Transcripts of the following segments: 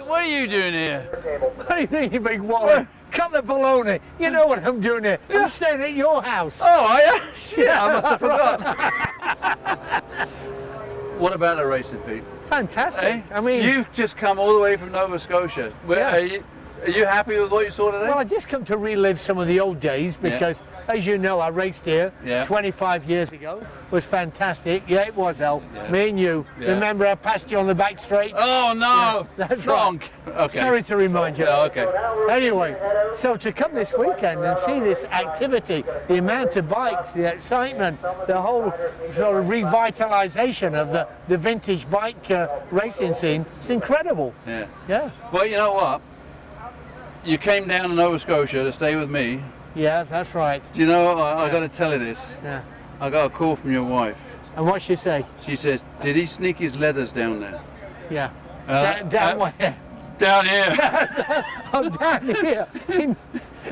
what are you doing here? Hey, you big wallet. Cut the baloney. You know what I'm doing here. I'm staying at your house. Oh, are you? Yeah, I must have forgotten. What about the racing, Pete? Fantastic. Eh? I mean, You've just come all the way from Nova Scotia. Are you happy with what you saw today? well, I just come to relive some of the old days because, as you know, I raced here 25 years ago. It was fantastic. Yeah, it was, Al. Yeah. Me and you. Yeah. Remember I passed you on the back straight? Oh, no. Yeah, that's wrong. right. Okay. Sorry to remind you. Yeah, okay. Anyway, so to come this weekend and see this activity, the amount of bikes, the excitement, the whole sort of revitalization of the vintage bike racing scene, it's incredible. Yeah. Yeah. Well, you know what? You came down to Nova Scotia to stay with me. Yeah, that's right. Do you know, I got to tell you this. Yeah. I got a call from your wife. And what'd she say? She says, did he sneak his leathers down there? Yeah. Down where? Down here. I'm down here in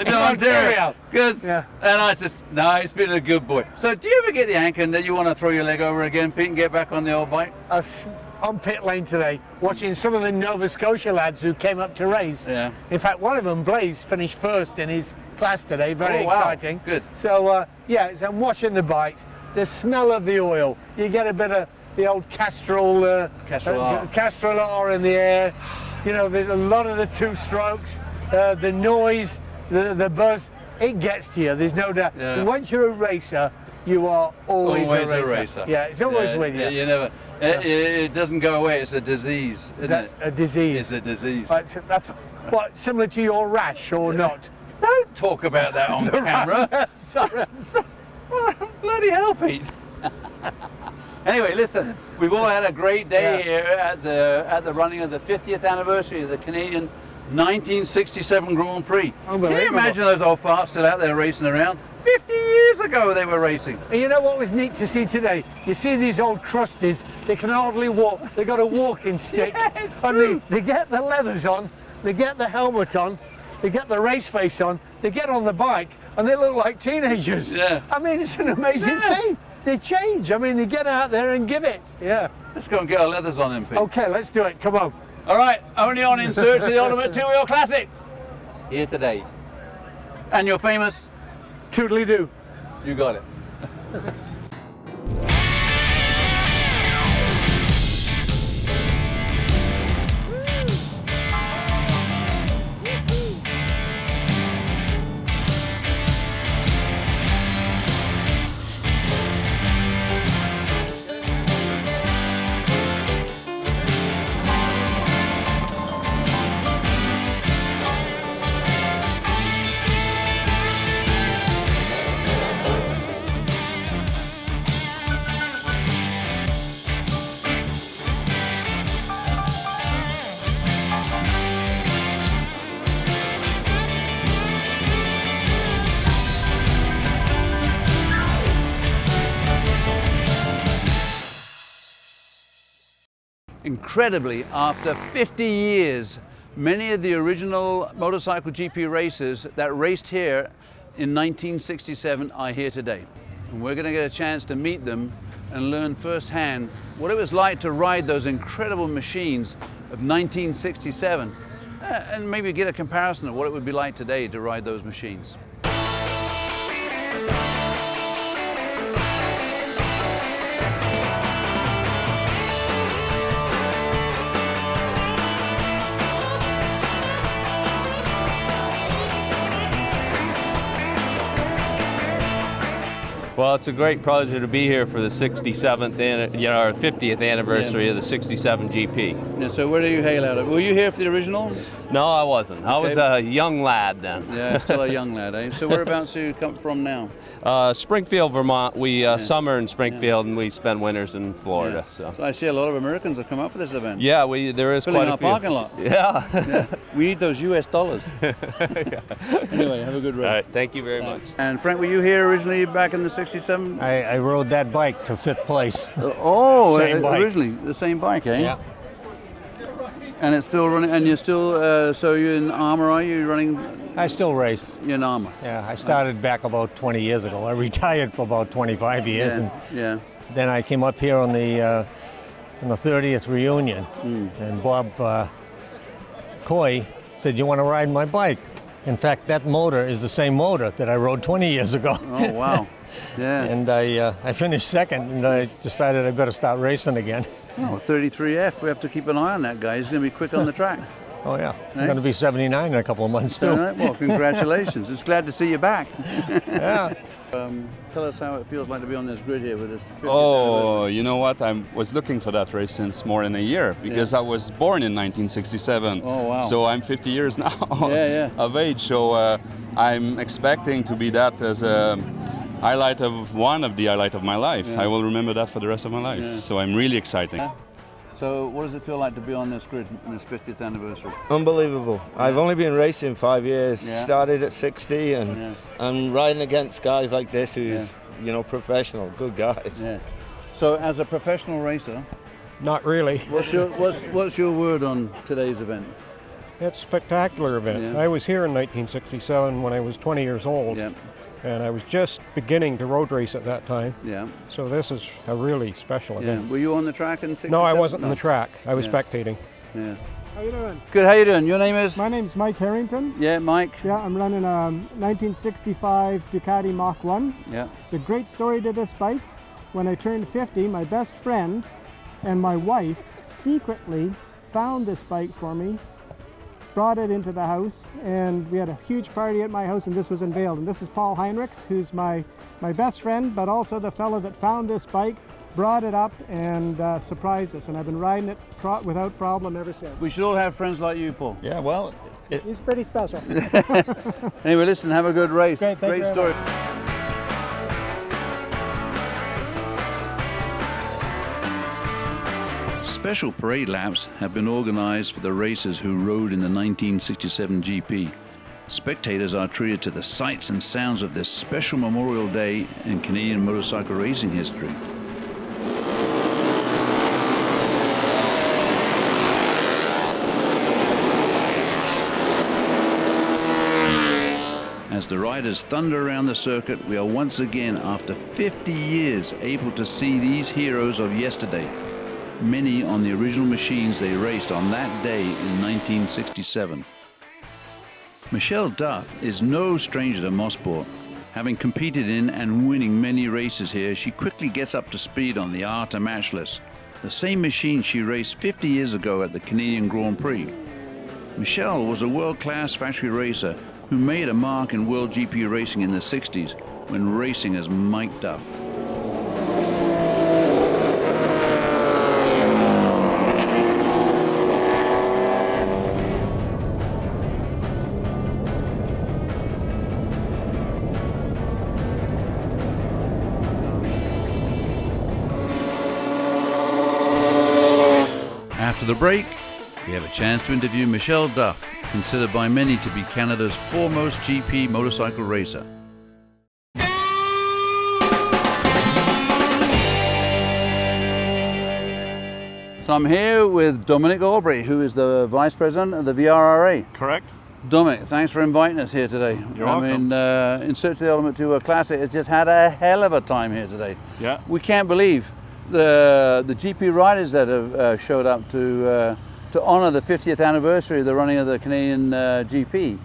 Ontario. Yeah. And I said, no, he's been a good boy. So do you ever get the hankering that you want to throw your leg over again, Pete, and get back on the old bike? I was on pit lane today, watching some of the Nova Scotia lads who came up to race. Yeah. In fact, one of them, Blaze, finished first in his class today. Very exciting. Good. So, yeah, so I'm watching the bikes. The smell of the oil. You get a bit of the old Castrol R in the air. You know, there's a lot of the two strokes, the noise, the buzz. It gets to you. There's no doubt. Yeah. Once you're a racer, you are always a racer. Yeah, it's always with you. You never. It doesn't go away. It's a disease, isn't it? A disease. It's a disease. What, similar to your rash or not? Don't talk about that on camera. Sorry. Bloody hell, Pete. Anyway, listen, we've all had a great day here at the running of the 50th anniversary of the Canadian 1967 Grand Prix. Can you imagine those old farts still out there racing around? 50 years ago they were racing. And you know what was neat to see today? You see these old crusties, they can hardly walk. They've got a walking stick. It's and true. they get the leathers on, they get the helmet on, they get the race face on, they get on the bike, and they look like teenagers. Yeah. I mean, it's an amazing thing. They change. I mean, they get out there and give it. Yeah. Let's go and get our leathers on him, Pete. Okay, let's do it. Come on. All right, only on In Search of the Ultimate Two-Wheel Classic. Here today. And your famous, Toodly-doo. you got it. Incredibly, after 50 years, many of the original motorcycle GP racers that raced here in 1967 are here today. And we're going to get a chance to meet them and learn firsthand what it was like to ride those incredible machines of 1967 and maybe get a comparison of what it would be like today to ride those machines. Well, it's a great pleasure to be here for the 67th and our 50th anniversary of the 67 GP. Yeah, so where do you hail out of? Were you here for the original? No, I wasn't. I was a young lad then. Yeah, still a young lad, eh? So whereabouts do you come from now? Springfield, Vermont. We summer in Springfield and we spend winters in Florida. So I see a lot of Americans have come up for this event. Yeah, there is Filling quite a our few. parking lot. Yeah. We need those US dollars. Anyway, have a good race. All right, thank you very much. And Frank, were you here originally back in the 67? I rode that bike to fifth place. Same bike. Originally the same bike, eh? Yeah. And it's still running, and you're still, so you're in Armour, are you? You're running? I still race. You're in Armour. Yeah, I started back about 20 years ago. I retired for about 25 years, and then I came up here on the 30th reunion, and Bob McCoy said, "You want to ride my bike?" In fact, that motor is the same motor that I rode 20 years ago. Oh, wow. Yeah. And I finished second, and I decided I better start racing again. Oh, 33F. We have to keep an eye on that guy. He's going to be quick on the track. Oh, yeah. I'm going to be 79 in a couple of months, too. All right. Well, congratulations. It's glad to see you back. Yeah. Tell us how it feels like to be on this grid here with this 50th Oh, anniversary. you know what? I was looking for that race since more than a year because I was born in 1967. Oh, wow. So I'm 50 years now Yeah. of age. So I'm expecting to be that as a one of the highlight of my life. Yeah. I will remember that for the rest of my life. Yeah. So I'm really excited. So what does it feel like to be on this grid in this 50th anniversary? Unbelievable. I've only been racing 5 years. Yeah. Started at 60 and I'm riding against guys like this who's, you know, professional, good guys. Yeah. So as a professional racer, Not really. what's your word on today's event? It's a spectacular event. Yeah. I was here in 1967 when I was 20 years old, Yeah. and I was just beginning to road race at that time. Yeah. So this is a really special Yeah. event. Were you on the track in 67? No, I wasn't on No. the track. I was Yeah. spectating. Yeah. How you doing? Good. How you doing? Your name is? My name's Mike Harrington. Yeah, Mike. Yeah, I'm running a 1965 Ducati Mach 1. Yeah. It's a great story to this bike. When I turned 50, my best friend and my wife secretly found this bike for me, brought it into the house, and we had a huge party at my house, and this was unveiled. And this is Paul Heinrichs, who's my best friend, but also the fellow that found this bike, brought it up, and surprised us. And I've been riding it without problem ever since. We should all have friends like you, Paul. Yeah, well, He's pretty special. Anyway, listen, have a good race. Great, thank you very story. Special parade laps have been organized for the racers who rode in the 1967 GP. Spectators are treated to the sights and sounds of this special Memorial Day in Canadian motorcycle racing history. As the riders thunder around the circuit, we are once again, after 50 years, able to see these heroes of yesterday, many on the original machines they raced on that day in 1967. Michele Duff is no stranger to Mosport. Having competed in and winning many races here, she quickly gets up to speed on the Art Matchless, the same machine she raced 50 years ago at the Canadian Grand Prix. Michele was a world-class factory racer who made a mark in World GP racing in the 60s when racing as Mike Duff. After the break, we have a chance to interview Michele Duff, considered by many to be Canada's foremost GP motorcycle racer. So I'm here with Dominic Aubrey, who is the Vice President of the VRRA. Correct. Dominic, thanks for inviting us here today. You're welcome. In Search of the Element 2 Classic has just had a hell of a time here today. Yeah. We can't believe the GP riders that have showed up to honour the 50th anniversary of the running of the Canadian GP,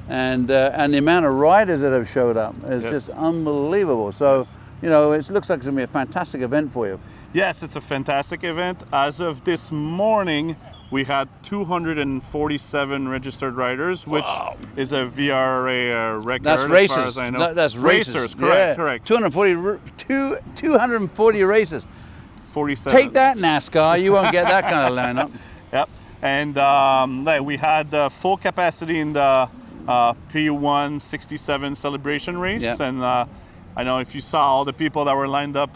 and the amount of riders that have showed up is just unbelievable. So, you know, it looks like it's going to be a fantastic event for you. Yes, it's a fantastic event. As of this morning, we had 247 registered riders, which is a VRA record. That's as racers. far as I know. That's racers. Correct, Yeah. correct. 240 races. 47. Take that, NASCAR. You won't get that kind of lineup. Yep. And we had full capacity in the P1 67 celebration race. Yep. And I know if you saw all the people that were lined up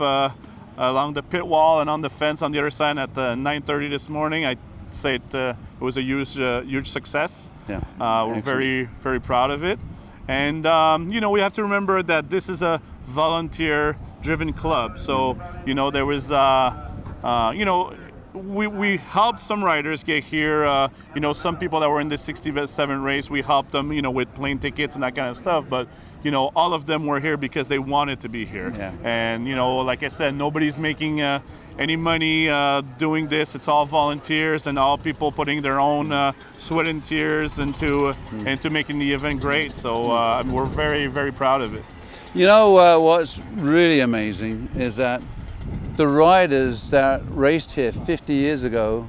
along the pit wall and on the fence on the other side at 9:30 this morning, I'd say it was a huge success. Yeah. We're very, very proud of it. And, you know, we have to remember that this is a volunteer-driven club. So, you know, there was, you know, we helped some riders get here. You know, some people that were in the 67 race, we helped them, you know, with plane tickets and that kind of stuff. But, you know, all of them were here because they wanted to be here. Yeah. And, you know, like I said, nobody's making any money doing this. It's all volunteers and all people putting their own sweat and tears into making the event great. So we're very, very proud of it. You know what's really amazing is that the riders that raced here 50 years ago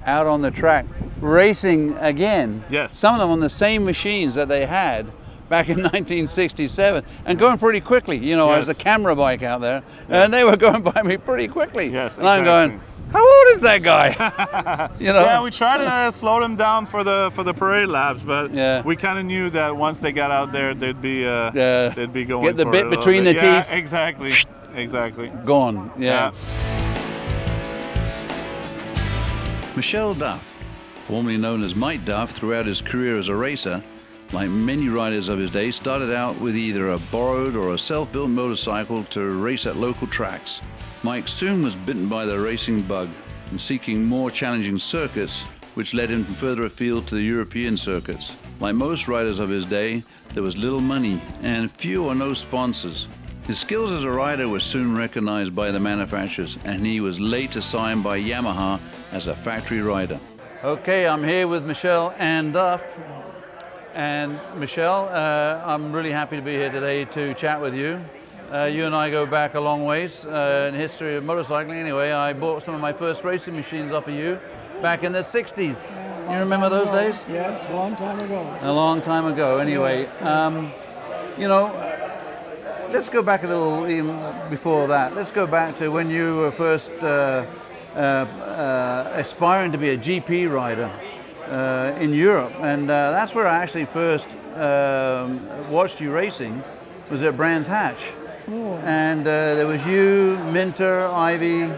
out on the track racing again. Yes. Some of them on the same machines that they had back in 1967 and going pretty quickly. You know, Yes. as a camera bike out there, Yes. and they were going by me pretty quickly. Yes, and I'm exactly. going, how old is that guy? You know. Yeah, we tried to slow them down for the parade laps, but Yeah. we kind of knew that once they got out there, they'd be going. Get the for bit it a little between bit. the Yeah, teeth. exactly, exactly. Gone. Yeah. Yeah. Michele Duff, formerly known as Mike Duff throughout his career as a racer, like many riders of his day, started out with either a borrowed or a self-built motorcycle to race at local tracks. Mike soon was bitten by the racing bug and seeking more challenging circuits, which led him further afield to the European circuits. Like most riders of his day, there was little money and few or no sponsors. His skills as a rider were soon recognized by the manufacturers, and he was later signed by Yamaha as a factory rider. Okay, I'm here with Michele and Duff. And Michele, I'm really happy to be here today to chat with you. You and I go back a long ways in the history of motorcycling. Anyway, I bought some of my first racing machines off of you back in the 60s. You remember those days? Yes, a long time ago. A long time ago. Anyway, you know, let's go back a little even before that. Let's go back to when you were first aspiring to be a GP rider in Europe, and that's where I actually first watched you racing, was at Brands Hatch. Oh. And there was you, Minter, Ivy, and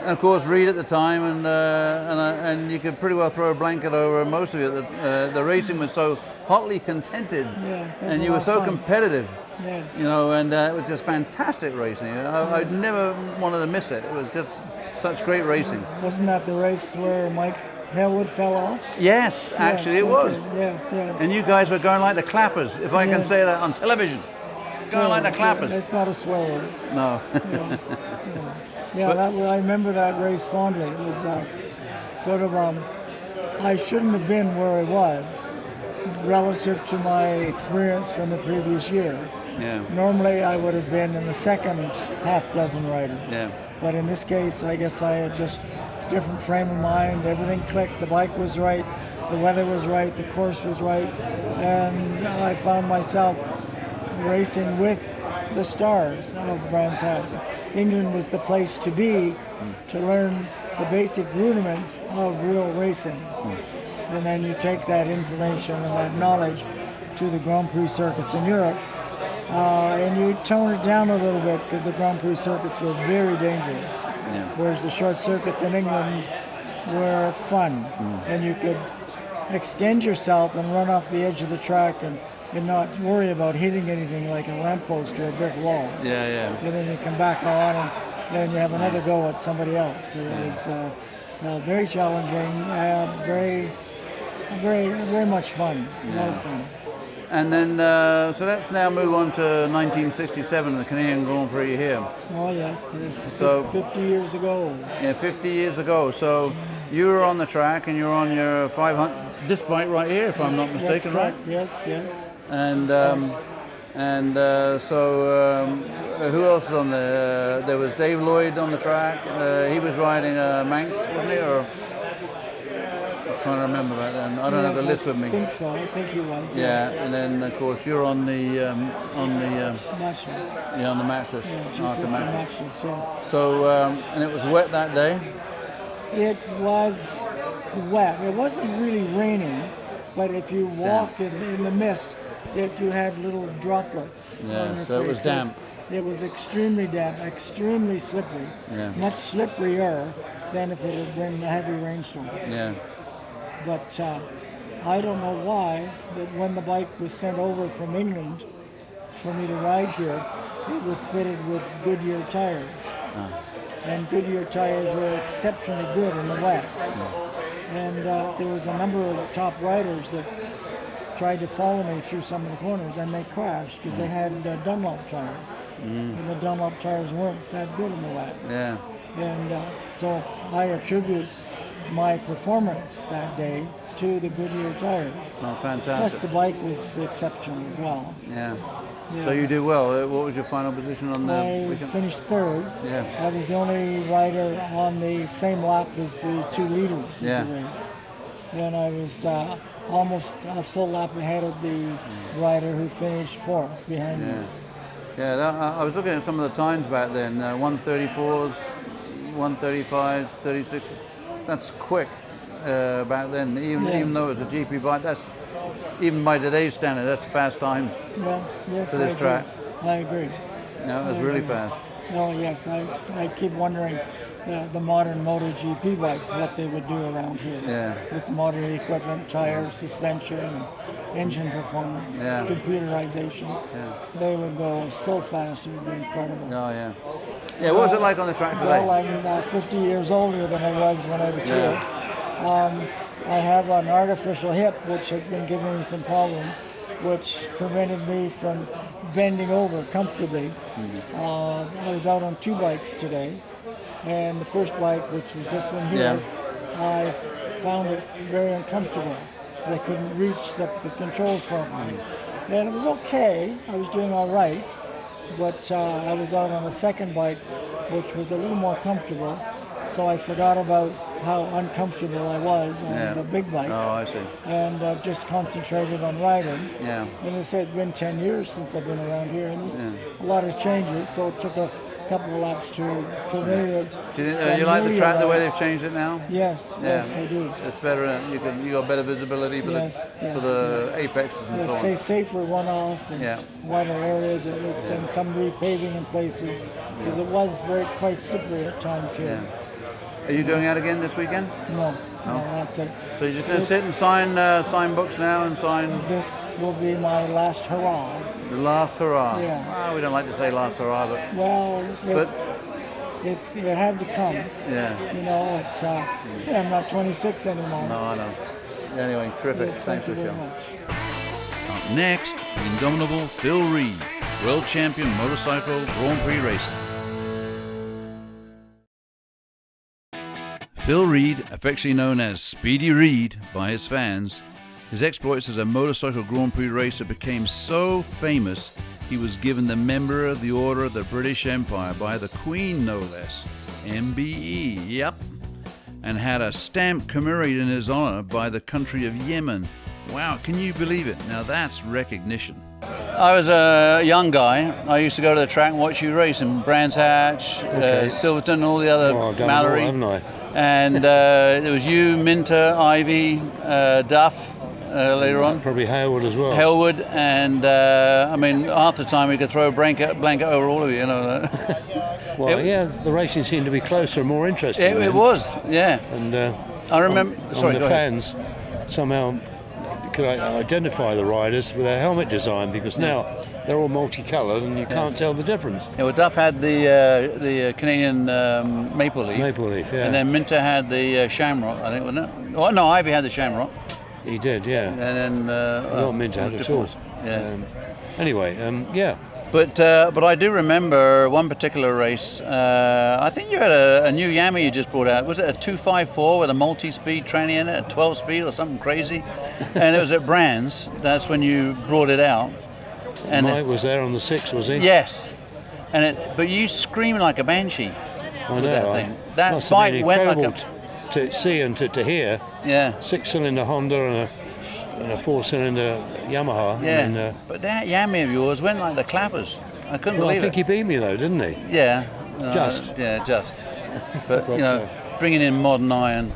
of course Reed at the time, and you could pretty well throw a blanket over most of it. The racing was so hotly contested, Yes, that was and a you were lot of so fun. competitive. Yes. You know, and it was just fantastic racing. I'd never wanted to miss it. It was just such great racing. Wasn't that the race where Mike Hellwood fell off? Yes, actually Yes, it was. okay. Yes, yes. And you guys were going like the clappers, if I can Yes. say that on television. Going like the clappers. That's not a swear word. No. Yeah, I remember that race fondly. It was sort of, I shouldn't have been where I was relative to my experience from the previous year. Yeah. Normally I would have been in the second half dozen rider. Yeah. But in this case, I guess I had just different frame of mind. Everything clicked. The bike was right. The weather was right. The course was right. And I found myself racing with the stars of Brands Hatch. England was the place to be to learn the basic rudiments of real racing. And then you take that information and that knowledge to the Grand Prix circuits in Europe, and you tone it down a little bit because the Grand Prix circuits were very dangerous, whereas the short circuits in England were fun, and you could extend yourself and run off the edge of the track and not worry about hitting anything like a lamppost or a brick wall. Yeah, yeah. And then you come back on and then you have another go at somebody else. It was very challenging, very much fun, a lot of fun. And then, so let's now move on to 1967, the Canadian Grand Prix here. Oh yes, this is So- 50 years ago. Yeah, 50 years ago. So you were on the track and you're on your 500, this bike right here, if I'm not mistaken, right? Correct. Yes, yes. And That's who else was on there? There was Dave Lloyd on the track. He was riding Manx, wasn't he? Or I'm trying to remember that. And I don't have the list with me. I think so. I think he was. Yeah, Yes. and then of course you're on the Matches. on the mattress Yeah, after G50 mattress. matches. Yes. So and it was wet that day. It was wet. It wasn't really raining, but if you walked in the mist, you had little droplets Yeah, on your so it was face. damp. It was extremely damp, extremely slippery. Yeah. Much slipperier than if it had been a heavy rainstorm. Yeah. But I don't know why, but when the bike was sent over from England for me to ride here, it was fitted with Goodyear tires. And Goodyear tires were exceptionally good in the wet. And there was a number of top riders that tried to follow me through some of the corners, and they crashed because they had Dunlop tires. And the Dunlop tires weren't that good in the wet. Yeah. And so I attribute my performance that day to the Goodyear tires. Oh, Plus fantastic. the bike was exceptional as well. Yeah. Yeah. So you did well. What was your final position on the I weekend? finished third. Yeah. I was the only rider on the same lap as the 2 leaders Yeah. of the race. And I was almost a full lap ahead of the rider who finished 4th behind me. Yeah, I was looking at some of the times back then, 134s, 135s, 36s. That's quick back then, even though it was a GP bike. That's, even by today's standard, that's fast times Well, yes, for this I track. agree. I agree. No, that's really fast. Oh, yes, I keep wondering the modern MotoGP bikes, what they would do around here. Yeah. With modern equipment, tires, suspension, and engine performance, Yeah. computerization. They would go so fast, it would be incredible. Oh, yeah. Yeah, what was it like on the track today? Well, I'm 50 years older than I was when I was Yeah. here. I have an artificial hip, which has been giving me some problems, which prevented me from bending over comfortably. I was out on 2 bikes today, and the first bike, which was this one here, I found it very uncomfortable. I couldn't reach the controls properly. And it was okay, I was doing all right, but I was out on a second bike, which was a little more comfortable, so I forgot about how uncomfortable I was on the big bike. Oh, I see. And just concentrated on riding. Yeah. And it's been 10 years since I've been around here, and there's a lot of changes, so it took a couple of laps to familiarize. Do you like the track the way they've changed it now? Yes, yes, I do. It's better. You got better visibility for the apexes and so on. Say safer runoff and wider areas, and some repaving in places, because it was quite slippery at times here. Yeah. Are you going out again this weekend? No, that's it. So you're just going to sit and sign books now and sign? This will be my last hurrah. The last hurrah. Yeah. Well, we don't like to say last hurrah, but well, it had to come. Yeah. You know, it's I'm not 26 anymore. No, I know. Anyway, terrific. Yeah, Thanks for thank the you show. very much. Up next, the indomitable Phil Reed, world champion motorcycle Grand Prix racing. Phil Reed, affectionately known as Speedy Reed by his fans, his exploits as a motorcycle Grand Prix racer became so famous he was given the Member of the Order of the British Empire by the Queen, no less, MBE, yep, and had a stamp commemorated in his honor by the country of Yemen. Wow, can you believe it? Now that's recognition. I was a young guy. I used to go to the track and watch you race in Brands Hatch, Silverton, all the other Mallory. Haven't I? And there was you, Minter, Ivy, Duff later on. Probably Harewood as well. Harewood, and I mean, half the time we could throw a blanket over all of you, you know. Well, the racing seemed to be closer and more interesting. It was, yeah. And I remember. The fans somehow could identify the riders with their helmet design, because now they're all multicoloured and you can't tell the difference. Yeah, well, Duff had the Canadian maple leaf. Maple leaf, yeah. And then Minter had the shamrock, I think, wasn't it? Oh, no, Ivy had the shamrock. He did, yeah. And then not Minter had it at all. Yeah. Anyway, yeah. But I do remember one particular race. I think you had a new Yamaha you just brought out. Was it a 254 with a multi-speed tranny in it, a 12-speed or something crazy? And it was at Brands. That's when you brought it out. And Mike was there on the 6th, was he? Yes. But you screamed like a banshee. I know. That thing. That must have bike been went incredible like to see and to hear. Yeah. 6-cylinder Honda and a 4-cylinder Yamaha. Yeah. And, but that Yamaha of yours went like the clappers. I couldn't believe it. I think he beat me though, didn't he? Yeah. Just. Yeah, just. But you know, bringing in modern iron.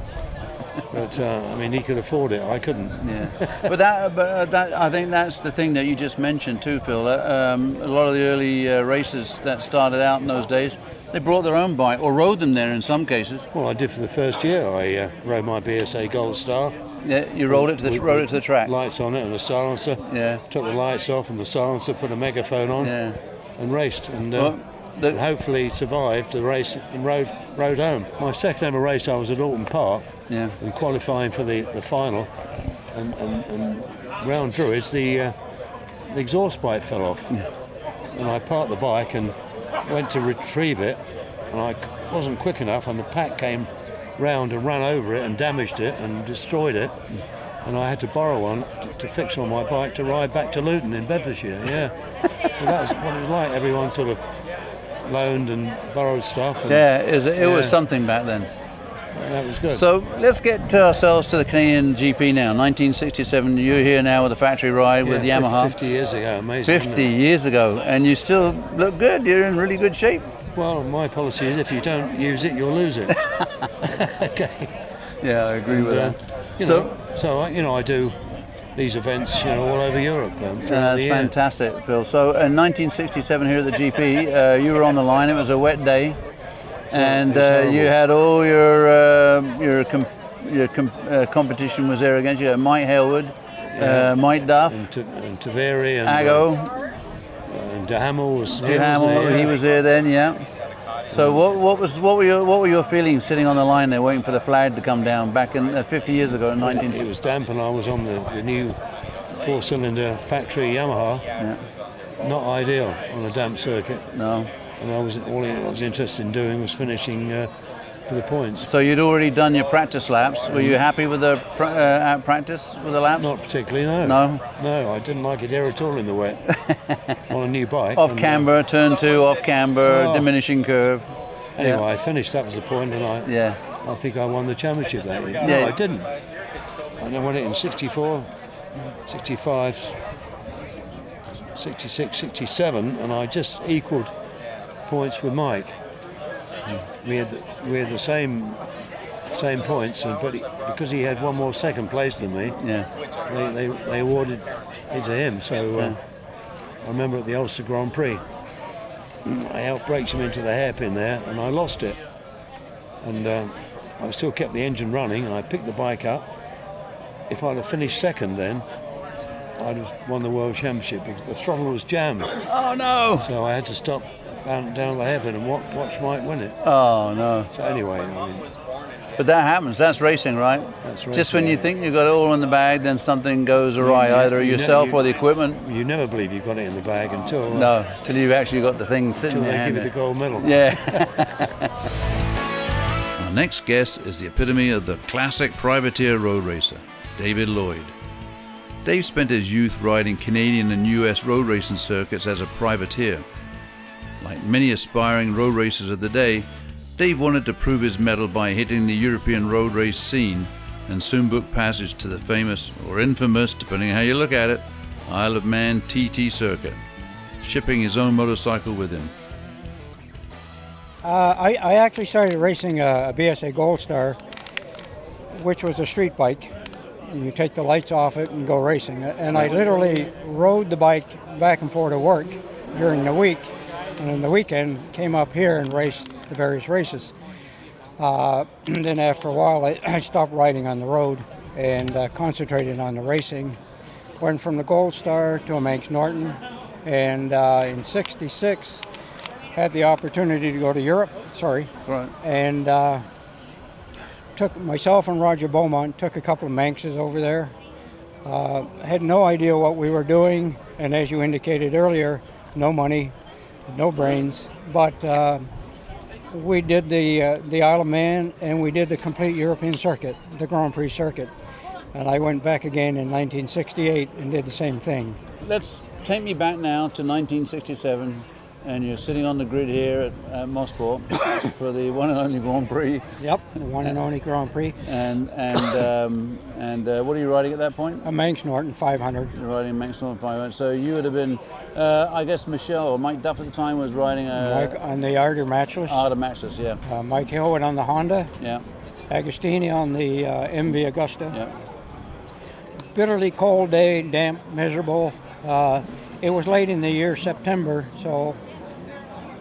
But I mean, he could afford it. I couldn't. Yeah. But that I think that's the thing that you just mentioned too, Phil. A lot of the early racers that started out in those days, they brought their own bike or rode them there in some cases. Well, I did for the first year. I rode my BSA Gold Star. Yeah, you rode it to the track. Lights on it and a silencer. Yeah. Took the lights off and the silencer, put a megaphone on, and raced. And hopefully survived the race and rode home. My second ever race, I was at Alton Park, and qualifying for the final. And round Druids, the exhaust pipe fell off, and I parked the bike and went to retrieve it, and I wasn't quick enough, and the pack came round and ran over it and damaged it and destroyed it. And I had to borrow one to fix on my bike to ride back to Luton in Bedfordshire. Yeah, so that was what it was like. Everyone sort of loaned and borrowed stuff. And, it was something back then. That was good. So let's get ourselves to the Canadian GP now. 1967, you're here now with a factory ride with Yamaha. 50 years ago, amazing. 50 years ago, and you still look good. You're in really good shape. Well, my policy is if you don't use it, you'll lose it. Okay. Yeah, I agree with that. So I do these events, all over Europe. That's fantastic, Phil. So in 1967 here at the GP, you were on the line. It was a wet day. And you had all your competition was there against you. Mike Hailwood, Mike Duff, and Taveri, and Ago, and De Hamel was. He was there then, yeah. So what were your feelings sitting on the line there, waiting for the flag to come down back in 50 years ago in 19? It was damp, and I was on the new 4-cylinder factory Yamaha. Yeah. Not ideal on a damp circuit. No. And all I was interested in doing was finishing for the points. So you'd already done your practice laps. Were you happy with the practice for the laps? Not particularly, no. No, I didn't like it there at all in the wet. On a new bike. Off camber, turn 2, off camber, diminishing curve. Anyway, I finished, that was the point, and I think I won the championship that year. Yeah. No, I didn't. I won it in 64, 65, 66, 67, and I just equaled points with Mike. We had the same points, but because he had one more second place than me, they awarded it to him. So I remember at the Ulster Grand Prix, I outbraked him into the hairpin there, and I lost it. And I still kept the engine running, and I picked the bike up. If I'd have finished second then, I'd have won the World Championship because the throttle was jammed. Oh no! So I had to stop down the hairpin and watch Mike win it. Oh no! So anyway, but that happens. That's racing, right? That's racing. Just when you think you've got it all in the bag, then something goes awry, either yourself or the equipment. You never believe you've got it in the bag until you've actually got the thing sitting there. Until they give you the gold medal. Yeah. Our next guest is the epitome of the classic privateer road racer, David Lloyd. Dave spent his youth riding Canadian and US road racing circuits as a privateer. Like many aspiring road racers of the day, Dave wanted to prove his mettle by hitting the European road race scene and soon booked passage to the famous, or infamous, depending on how you look at it, Isle of Man TT circuit, shipping his own motorcycle with him. I actually started racing a BSA Gold Star, which was a street bike. You take the lights off it and go racing. And I literally rode the bike back and forth to work during the week. And on the weekend, came up here and raced the various races. Then after a while, I stopped riding on the road and concentrated on the racing. Went from the Gold Star to a Manx Norton. And in '66, had the opportunity to go to Europe. Right. And took myself and Roger Beaumont, took a couple of Manxes over there. Had no idea what we were doing. And as you indicated earlier, no money, no brains, but we did the Isle of Man, and we did the complete European circuit, the Grand Prix circuit. And I went back again in 1968 and did the same thing. Let's take me back now to 1967, and you're sitting on the grid here at Mosport for the one and only Grand Prix. Yep, the one and only Grand Prix. And what are you riding at that point? A Manx Norton 500. You're riding a Manx Norton 500. So you would have been, I guess Michele or Mike Duff at the time was riding Mike on the Ardor Matchless. Ardor Matchless, yeah. Mike Hailwood on the Honda. Yeah. Agostini on the MV Augusta. Yeah. Bitterly cold day, damp, miserable. It was late in the year, September, so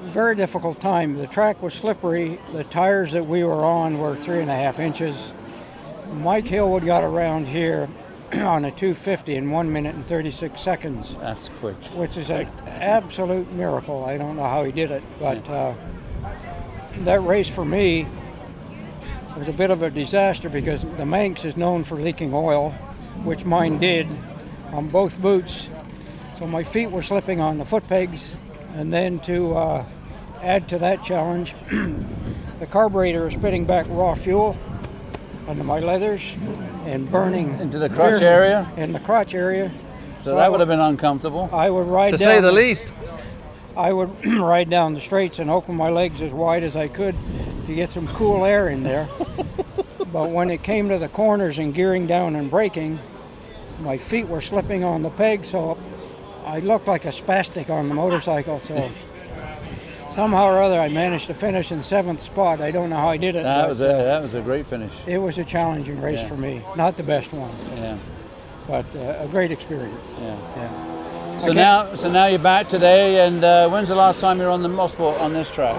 very difficult time. The track was slippery. The tires that we were on were 3.5 inches. Mike Hailwood got around here on a 250 in 1 minute and 36 seconds. That's quick. Which is an absolute miracle. I don't know how he did it, but that race for me was a bit of a disaster because the Manx is known for leaking oil, which mine did on both boots. So my feet were slipping on the foot pegs, and then to add to that challenge, the carburetor was spitting back raw fuel under my leathers and burning into the crotch fiercely area. In the crotch area. So that would have been uncomfortable. I would ride to down, say the least. I would ride down the straights and open my legs as wide as I could to get some cool air in there. But when it came to the corners and gearing down and braking, my feet were slipping on the peg, so I looked like a spastic on the motorcycle. So somehow or other I managed to finish in 7th spot. I don't know how I did it. That was a great finish. It was a challenging race for me. Not the best one. Yeah. But a great experience. Yeah. So now you're back today, and when's the last time you were on the Mosport on this track?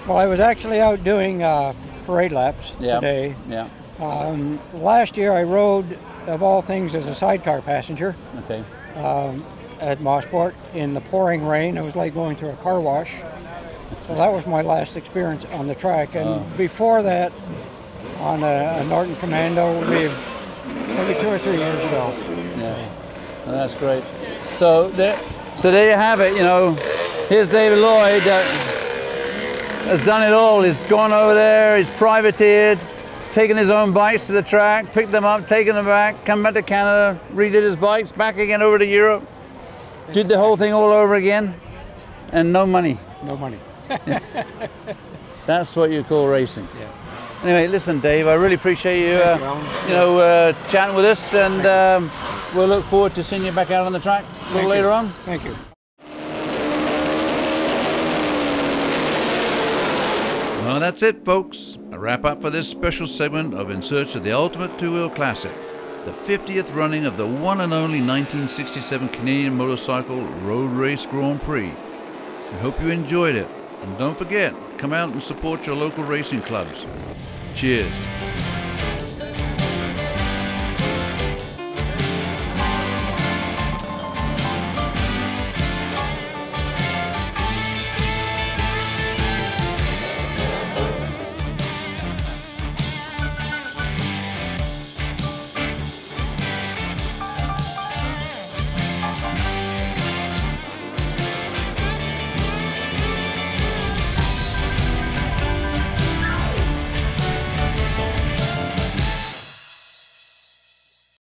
Well, I was actually out doing parade laps today. Yeah. Last year I rode, of all things, as a sidecar passenger. Okay. At Mosport in the pouring rain. It was like going through a car wash. So that was my last experience on the track. And before that, on a Norton Commando, maybe 2 or 3 years ago. Yeah, well, that's great. So there you have it. You know, here's David Lloyd. Has done it all. He's gone over there. He's privateered, taken his own bikes to the track, picked them up, taken them back, come back to Canada, redid his bikes, back again over to Europe, did the whole thing all over again, and no money. No money. That's what you call racing. Yeah. Anyway, listen, Dave, I really appreciate you, chatting with us, and we'll look forward to seeing you back out on the track a little later on. Thank you. Well, that's it, folks. A wrap up for this special segment of In Search of the Ultimate Two-Wheel Classic, the 50th running of the one and only 1967 Canadian Motorcycle Road Race Grand Prix. We hope you enjoyed it, and don't forget, come out and support your local racing clubs. Cheers.